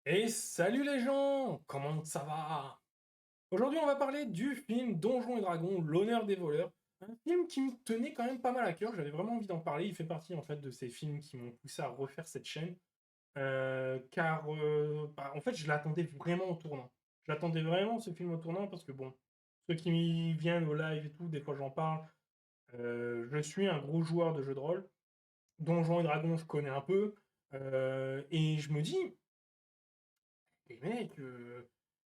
Et salut les gens! Comment ça va? Aujourd'hui, on va parler du film Donjons et Dragons, l'honneur des voleurs. Un film qui me tenait quand même pas mal à cœur, j'avais vraiment envie d'en parler. Il fait partie en fait de ces films qui m'ont poussé à refaire cette chaîne. Car en fait, je l'attendais vraiment au tournant. J'attendais vraiment ce film au tournant parce que bon, ceux qui viennent au live et tout, des fois j'en parle. Je suis un gros joueur de jeux de rôle. Donjons et Dragons, je connais un peu. Et je me dis, et mec,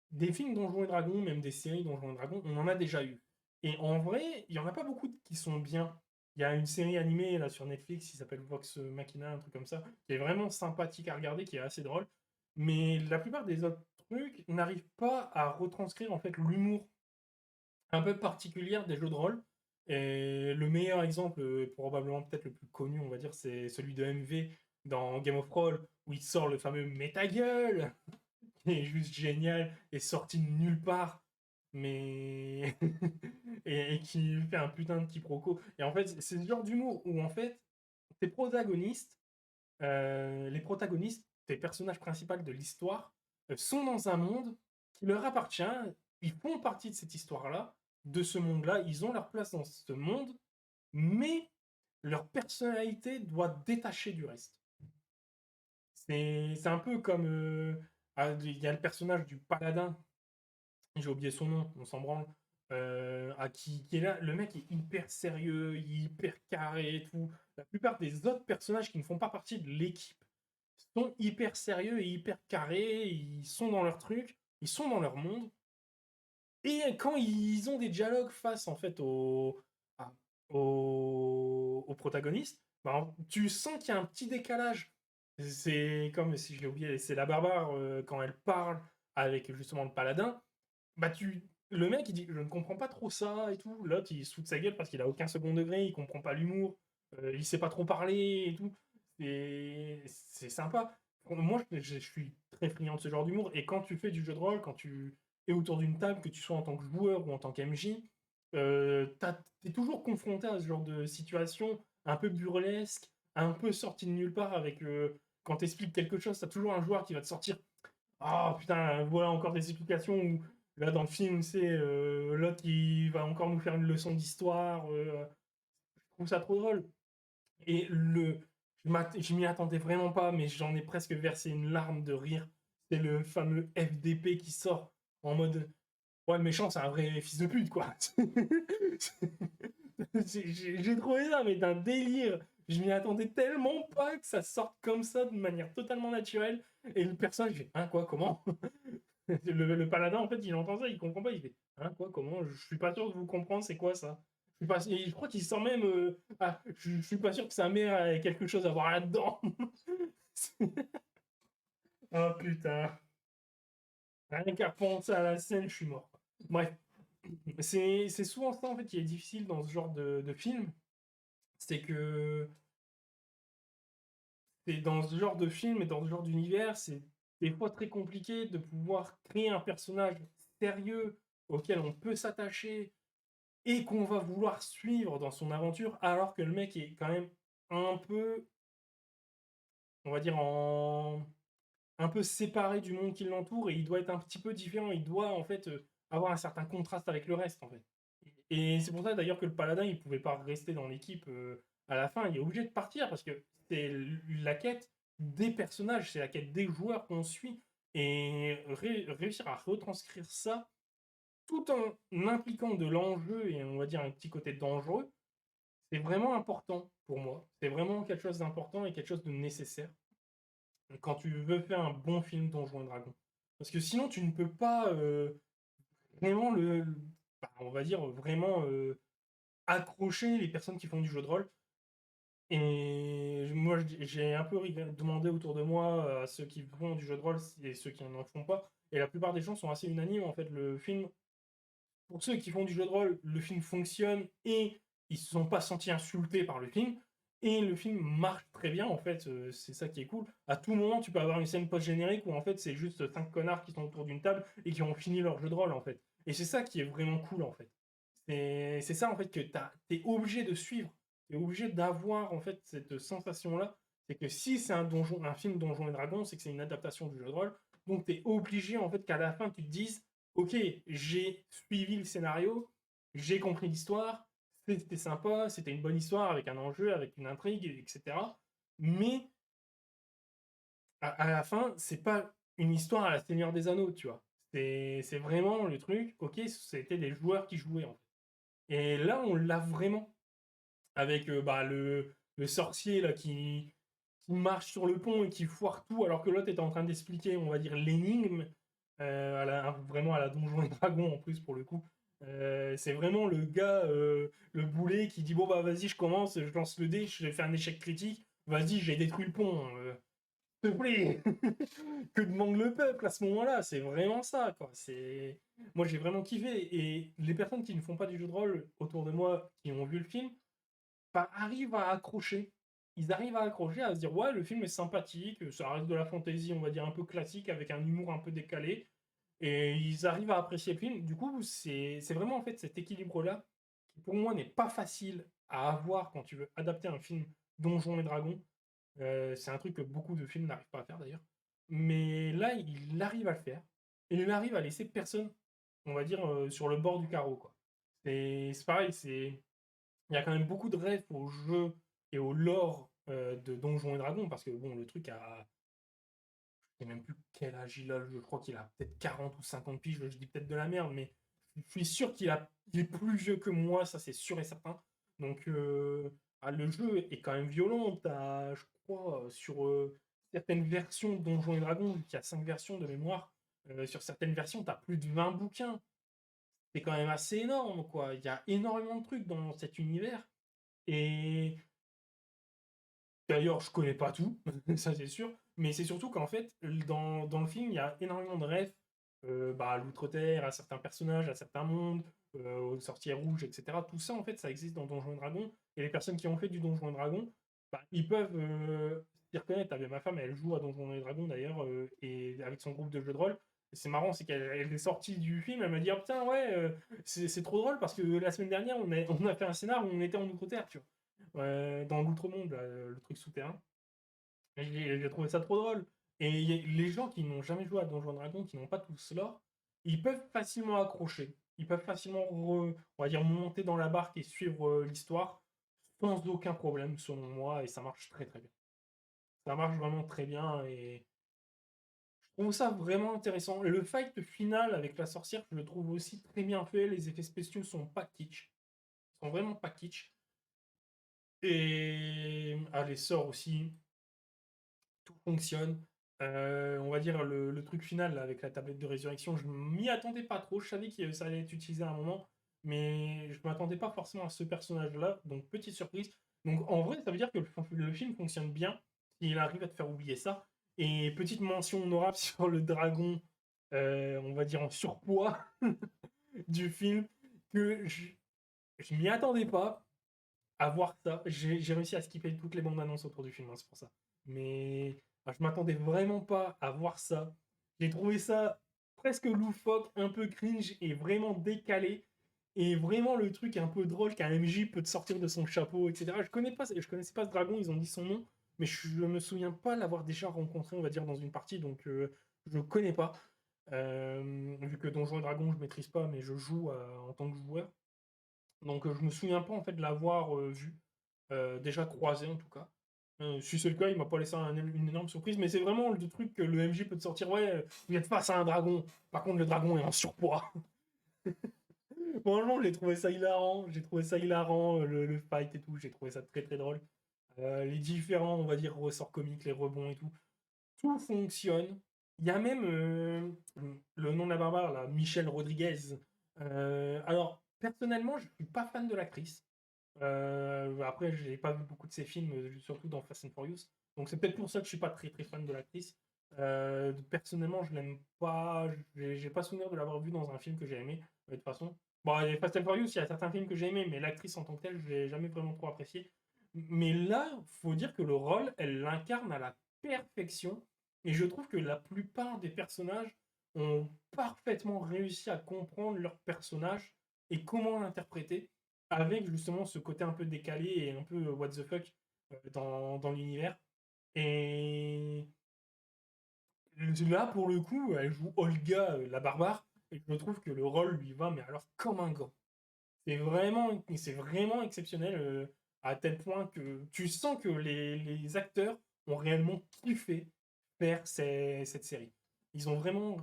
des films Donjons et Dragons, même des séries Donjons et Dragons, on en a déjà eu. Et en vrai, il y en a pas beaucoup qui sont bien. Il y a une série animée là sur Netflix qui s'appelle Vox Machina, un truc comme ça, qui est vraiment sympathique à regarder, qui est assez drôle. Mais la plupart des autres trucs n'arrivent pas à retranscrire en fait l'humour un peu particulière des jeux de rôle. Et le meilleur exemple, probablement peut-être le plus connu, on va dire, c'est celui de MV dans Game of Thrones, où il sort le fameux «Mais ta gueule!» qui est juste génial et sorti de nulle part, mais et qui fait un putain de quiproquo. Et en fait, c'est ce genre d'humour où en fait, tes protagonistes, les protagonistes, tes personnages principaux de l'histoire, sont dans un monde qui leur appartient. Ils font partie de cette histoire-là, de ce monde-là. Ils ont leur place dans ce monde, mais leur personnalité doit détacher du reste. C'est un peu comme il y a le personnage du paladin, j'ai oublié son nom, on s'en branle, qui est là, le mec est hyper sérieux, hyper carré et tout. La plupart des autres personnages qui ne font pas partie de l'équipe sont hyper sérieux et hyper carrés, ils sont dans leur truc, ils sont dans leur monde. Et quand ils ont des dialogues face en fait à- au protagoniste, bah, tu sens qu'il y a un petit décalage. C'est comme si je l'ai oublié, c'est la barbare quand elle parle avec justement le paladin. Bah le mec il dit je ne comprends pas trop ça et tout. L'autre il se fout de sa gueule parce qu'il a aucun second degré, il comprend pas l'humour, il sait pas trop parler et tout. C'est sympa. Moi je suis très friand de ce genre d'humour et quand tu fais du jeu de rôle, quand tu es autour d'une table, que tu sois en tant que joueur ou en tant qu'MJ, t'es toujours confronté à ce genre de situation un peu burlesque, un peu sorti de nulle part avec quand t'expliques quelque chose, t'as toujours un joueur qui va te sortir ah putain, voilà encore des explications où, là dans le film, c'est l'autre qui va encore nous faire une leçon d'histoire. Je trouve ça trop drôle. Et je m'y attendais vraiment pas, mais j'en ai presque versé une larme de rire. C'est le fameux FDP qui sort en mode ouais, le méchant, c'est un vrai fils de pute, quoi. J'ai trouvé ça, mais d'un délire. Je m'y attendais tellement pas que ça sorte comme ça de manière totalement naturelle. Et le personnage, il fait hein, quoi, comment? Le paladin, en fait, il entend ça, il comprend pas. Il fait hein, quoi, comment? Je suis pas sûr de vous comprendre, c'est quoi ça? Je, suis pas, et je crois qu'il sent même. Ah, je suis pas sûr que sa mère ait quelque chose à voir là-dedans. Oh putain. Rien qu'à penser à la scène, je suis mort. Bref, c'est souvent ça en fait qui est difficile dans ce genre de film. C'est que c'est dans ce genre de film et dans ce genre d'univers, c'est des fois très compliqué de pouvoir créer un personnage sérieux auquel on peut s'attacher et qu'on va vouloir suivre dans son aventure, alors que le mec est quand même un peu, on va dire, un peu séparé du monde qui l'entoure et il doit être un petit peu différent. Il doit en fait avoir un certain contraste avec le reste en fait. Et c'est pour ça d'ailleurs que le paladin il pouvait pas rester dans l'équipe à la fin. Il est obligé de partir parce que c'est la quête des personnages, c'est la quête des joueurs qu'on suit et réussir à retranscrire ça tout en impliquant de l'enjeu et on va dire un petit côté dangereux, c'est vraiment important pour moi. C'est vraiment quelque chose d'important et quelque chose de nécessaire quand tu veux faire un bon film Donjons et Dragons. Parce que sinon, tu ne peux pas vraiment bah, on va dire vraiment accrocher les personnes qui font du jeu de rôle. Et moi, j'ai un peu demandé autour de moi à ceux qui font du jeu de rôle et ceux qui n'en font pas. Et la plupart des gens sont assez unanimes. En fait, le film, pour ceux qui font du jeu de rôle, le film fonctionne et ils se sont pas sentis insultés par le film. Et le film marche très bien, en fait, c'est ça qui est cool. À tout moment, tu peux avoir une scène post-générique où en fait c'est juste 5 connards qui sont autour d'une table et qui ont fini leur jeu de rôle en fait. Et c'est ça qui est vraiment cool en fait. C'est ça en fait que t'es obligé de suivre. T'es obligé d'avoir en fait cette sensation-là. C'est que si c'est un film Donjon et Dragons, c'est que c'est une adaptation du jeu de rôle. Donc, tu es obligé, en fait, qu'à la fin, tu te dises, ok, j'ai suivi le scénario, j'ai compris l'histoire, c'était sympa, c'était une bonne histoire avec un enjeu, avec une intrigue, etc. Mais à la fin, c'est pas une histoire à la Seigneur des Anneaux, tu vois. C'est vraiment le truc, ok, c'était des joueurs qui jouaient, en fait. Et là, on l'a vraiment avec bah, le sorcier là qui marche sur le pont et qui foire tout alors que l'autre était en train d'expliquer, on va dire, l'énigme, vraiment à la Donjon et Dragon en plus pour le coup. C'est vraiment le gars, le boulet qui dit bon bah vas-y je commence, je lance le dé, j'ai fait un échec critique, vas-y j'ai détruit le pont, s'il te plaît. Que demande le peuple à ce moment-là? C'est vraiment ça quoi. Moi j'ai vraiment kiffé et les personnes qui ne font pas du jeu de rôle autour de moi qui ont vu le film bah, arrivent à accrocher. Ils arrivent à accrocher, à se dire ouais, le film est sympathique, ça reste de la fantasy, on va dire un peu classique, avec un humour un peu décalé, et ils arrivent à apprécier le film. Du coup, c'est vraiment en fait cet équilibre-là qui pour moi n'est pas facile à avoir quand tu veux adapter un film Donjons et Dragons. C'est un truc que beaucoup de films n'arrivent pas à faire d'ailleurs. Mais là, il arrive à le faire. Et il arrive à laisser personne, on va dire, sur le bord du carreau, quoi. C'est pareil, il y a quand même beaucoup de rêves au jeu et au lore de Donjons et Dragons, parce que bon, le truc a. Je sais même plus quel âge il a, je crois qu'il a peut-être 40 ou 50 piges, je dis peut-être de la merde, mais je suis sûr il est plus vieux que moi, ça c'est sûr et certain. Donc le jeu est quand même violent, t'as, je crois, sur certaines versions de Donjons et Dragons, vu qu'il y a 5 versions de mémoire, sur certaines versions, t'as plus de 20 bouquins. C'est quand même assez énorme, quoi. Il y a énormément de trucs dans cet univers. Et d'ailleurs, je connais pas tout, ça c'est sûr, mais c'est surtout qu'en fait, dans le film, il y a énormément de refs bah, à l'Outre-Terre, à certains personnages, à certains mondes, aux sorcières rouges, etc. Tout ça, en fait, ça existe dans Donjons et Dragons, et les personnes qui ont fait du Donjons et Dragons, bah, ils peuvent s'y reconnaître. Ma femme, elle joue à Donjons et Dragons d'ailleurs, et avec son groupe de jeux de rôle. Et c'est marrant, c'est qu'elle est sortie du film, elle m'a dit, ah putain, ouais, c'est trop drôle parce que la semaine dernière, on a fait un scénar où on était en Outre-Terre, tu vois dans l'outre-monde, le truc souterrain. J'ai trouvé ça trop drôle. Et les gens qui n'ont jamais joué à Donjons Dragons, qui n'ont pas tout cela, ils peuvent facilement accrocher. Ils peuvent facilement, on va dire, monter dans la barque et suivre l'histoire sans aucun problème, selon moi, et ça marche très très bien. Ça marche vraiment très bien et je trouve ça vraiment intéressant. Le fight final avec la sorcière, je le trouve aussi très bien fait. Les effets spéciaux sont pas kitsch. Ils sont vraiment pas kitsch. Et les sorts aussi, tout fonctionne. On va dire le truc final là, avec la tablette de résurrection, je m'y attendais pas trop. Je savais que ça allait être utilisé à un moment, mais je m'attendais pas forcément à ce personnage-là. Donc petite surprise. Donc en vrai, ça veut dire que le film fonctionne bien. Il arrive à te faire oublier ça. Et petite mention honorable sur le dragon, on va dire en surpoids du film, que je m'y attendais pas à voir ça. J'ai réussi à skipper toutes les bandes annonces autour du film, hein, c'est pour ça. Mais je m'attendais vraiment pas à voir ça. J'ai trouvé ça presque loufoque, un peu cringe et vraiment décalé. Et vraiment le truc un peu drôle qu'un MJ peut te sortir de son chapeau, etc. Je connaissais pas ce dragon, ils ont dit son nom, mais je me souviens pas l'avoir déjà rencontré, on va dire, dans une partie, donc je connais pas. Vu que Donjons et Dragons, je maîtrise pas, mais je joue en tant que joueur. Donc je me souviens pas en fait de l'avoir vu, déjà croisé en tout cas. Si c'est le cas, il m'a pas laissé une énorme surprise, mais c'est vraiment le truc que le MJ peut te sortir, ouais, vous êtes face à un dragon, par contre le dragon est en surpoids. Franchement, j'ai trouvé ça hilarant, le fight et tout, j'ai trouvé ça très très drôle. Les différents, on va dire, ressorts comiques, les rebonds et tout fonctionne. Il y a même le nom de la barbare, là, Michelle Rodriguez. Alors, personnellement, je suis pas fan de l'actrice. Après, j'ai pas vu beaucoup de ses films, surtout dans Fast and Furious. Donc c'est peut-être pour ça que je suis pas très très fan de l'actrice. Personnellement, je l'aime pas. J'ai pas souvenir de l'avoir vu dans un film que j'ai aimé. De toute façon, bon, les Fast and Furious, il y a certains films que j'ai aimé, mais l'actrice en tant que telle, je l'ai jamais vraiment trop apprécié. Mais là, faut dire que le rôle, elle l'incarne à la perfection. Et je trouve que la plupart des personnages ont parfaitement réussi à comprendre leur personnage et comment l'interpréter avec justement ce côté un peu décalé et un peu what the fuck dans l'univers. Et Là, pour le coup, elle joue Olga, la barbare, et je trouve que le rôle lui va, mais alors comme un gant. C'est vraiment exceptionnel, à tel point que tu sens que les acteurs ont réellement kiffé faire cette série. Ils ont vraiment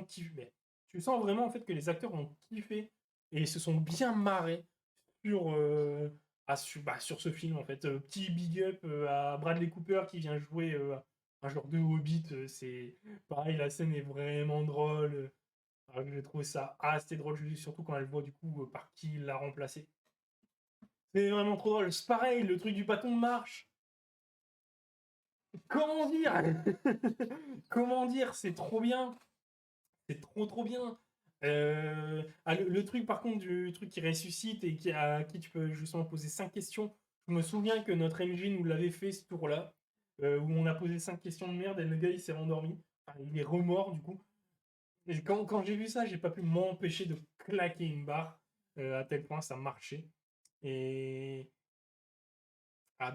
kiffé. Mais tu sens vraiment en fait que les acteurs ont kiffé et se sont bien marrés sur, sur ce film en fait. Petit big up à Bradley Cooper qui vient jouer un genre de Hobbit. C'est pareil, la scène est vraiment drôle. J'ai trouvé ça assez drôle, surtout quand elle voit du coup par qui il l'a remplacé. C'est vraiment trop drôle. C'est pareil, le truc du bâton de marche. Comment dire? Comment dire? C'est trop bien. C'est trop bien. Le truc par contre du truc qui ressuscite et à qui tu peux justement poser 5 questions. Je me souviens que notre MJ nous l'avait fait ce tour-là, où on a posé 5 questions de merde et le gars il s'est rendormi. Enfin, il est remort du coup. Et quand j'ai vu ça, j'ai pas pu m'empêcher de claquer une barre, à tel point ça marchait. Et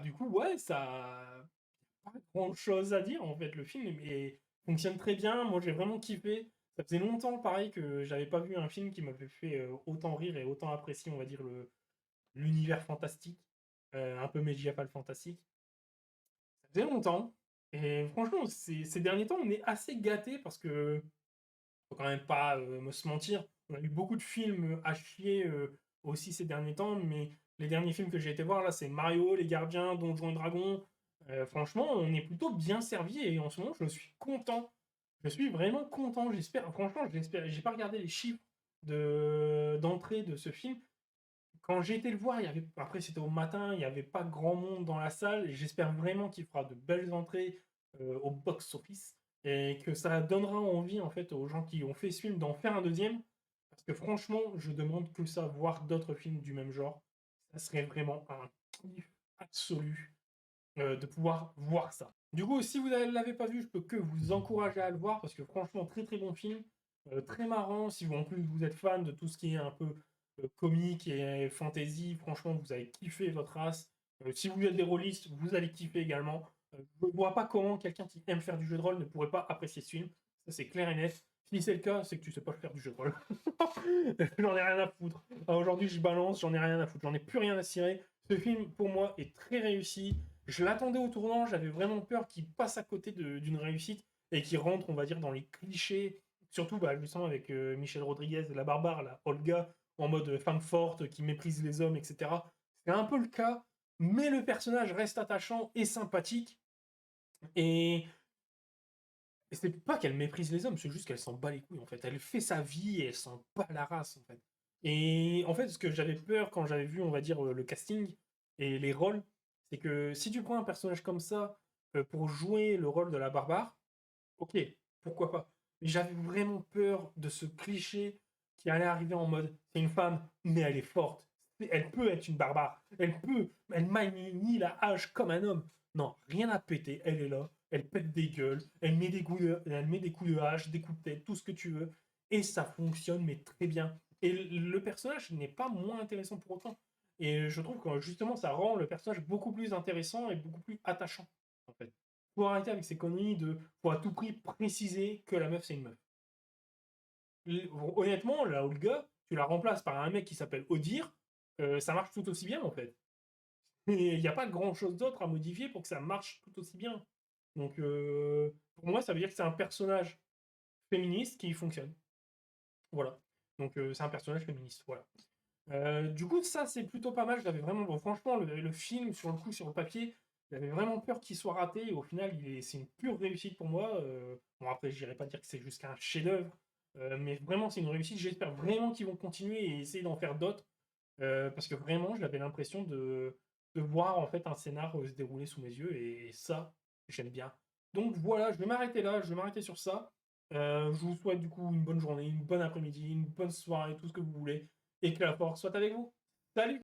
du coup, ouais, ça pas grand chose à dire en fait. Le film fonctionne très bien. Moi, j'ai vraiment kiffé. Ça faisait longtemps, pareil, que j'avais pas vu un film qui m'avait fait autant rire et autant apprécier, on va dire, l'univers fantastique, un peu médiéval fantastique. Ça faisait longtemps. Et franchement, ces derniers temps, on est assez gâtés parce que faut quand même pas me se mentir. On a eu beaucoup de films à chier aussi ces derniers temps, mais les derniers films que j'ai été voir là, c'est Mario, Les Gardiens, Donjons et Dragons. Franchement, on est plutôt bien servi et en ce moment, je suis content. Je suis vraiment content. J'espère. J'ai pas regardé les chiffres d'entrée de ce film. Quand j'ai été le voir, après c'était au matin, il n'y avait pas grand monde dans la salle. Et j'espère vraiment qu'il fera de belles entrées au box-office et que ça donnera envie en fait aux gens qui ont fait ce film d'en faire un deuxième. Parce que franchement, je demande que ça, voir d'autres films du même genre. Ça serait vraiment un kiff absolu de pouvoir voir ça. Du coup, si vous ne l'avez pas vu, je peux que vous encourager à le voir parce que franchement, très très bon film, très marrant. Si vous en plus vous êtes fan de tout ce qui est un peu comique et fantasy, franchement, vous allez kiffer votre race. Si vous êtes des rôlistes, vous allez kiffer également. Je ne vois pas comment quelqu'un qui aime faire du jeu de rôle ne pourrait pas apprécier ce film. Ça, c'est clair et net. Si c'est le cas, c'est que tu sais pas faire du jeu de rôle. J'en ai rien à foutre. Aujourd'hui, je balance, j'en ai rien à foutre. J'en ai plus rien à cirer. Ce film, pour moi, est très réussi. Je l'attendais au tournant, j'avais vraiment peur qu'il passe à côté d'une réussite et qu'il rentre, on va dire, dans les clichés. Surtout, justement, avec Michel Rodriguez, la barbare, la Olga, en mode femme forte qui méprise les hommes, etc. C'est un peu le cas, mais le personnage reste attachant et sympathique. Et c'est pas qu'elle méprise les hommes, c'est juste qu'elle s'en bat les couilles en fait. Elle fait sa vie et elle s'en bat la race en fait. Et en fait, ce que j'avais peur quand j'avais vu, on va dire, le casting et les rôles, c'est que si tu prends un personnage comme ça pour jouer le rôle de la barbare, ok, pourquoi pas. Mais j'avais vraiment peur de ce cliché qui allait arriver en mode c'est une femme, mais elle est forte. Elle peut être une barbare. Elle manie la hache comme un homme. Non, rien à péter. Elle est là. Elle pète des gueules. Elle met des coups de hache, des coups de tête, tout ce que tu veux. Et ça fonctionne, mais très bien. Et le personnage n'est pas moins intéressant pour autant. Et je trouve que justement, ça rend le personnage beaucoup plus intéressant et beaucoup plus attachant, en fait. Faut arrêter avec ces conneries de faut à tout prix préciser que la meuf c'est une meuf. Honnêtement, la Olga, tu la remplaces par un mec qui s'appelle Odir, ça marche tout aussi bien en fait. Et il n'y a pas grand chose d'autre à modifier pour que ça marche tout aussi bien. Donc pour moi, ça veut dire que c'est un personnage féministe qui fonctionne. Voilà. Donc c'est un personnage féministe. Voilà. Du coup, ça c'est plutôt pas mal. J'avais vraiment, bon, franchement, le film sur le coup, sur le papier, j'avais vraiment peur qu'il soit raté. Et au final, c'est une pure réussite pour moi. Bon, après, j'irai pas dire que c'est jusqu'à un chef-d'œuvre, mais vraiment, c'est une réussite. J'espère vraiment qu'ils vont continuer et essayer d'en faire d'autres, parce que vraiment, j'avais l'impression de voir en fait un scénar se dérouler sous mes yeux, et ça, j'aime bien. Donc voilà, je vais m'arrêter là. Je vais m'arrêter sur ça. Je vous souhaite du coup une bonne journée, une bonne après-midi, une bonne soirée, tout ce que vous voulez et que la force soit avec vous. Salut!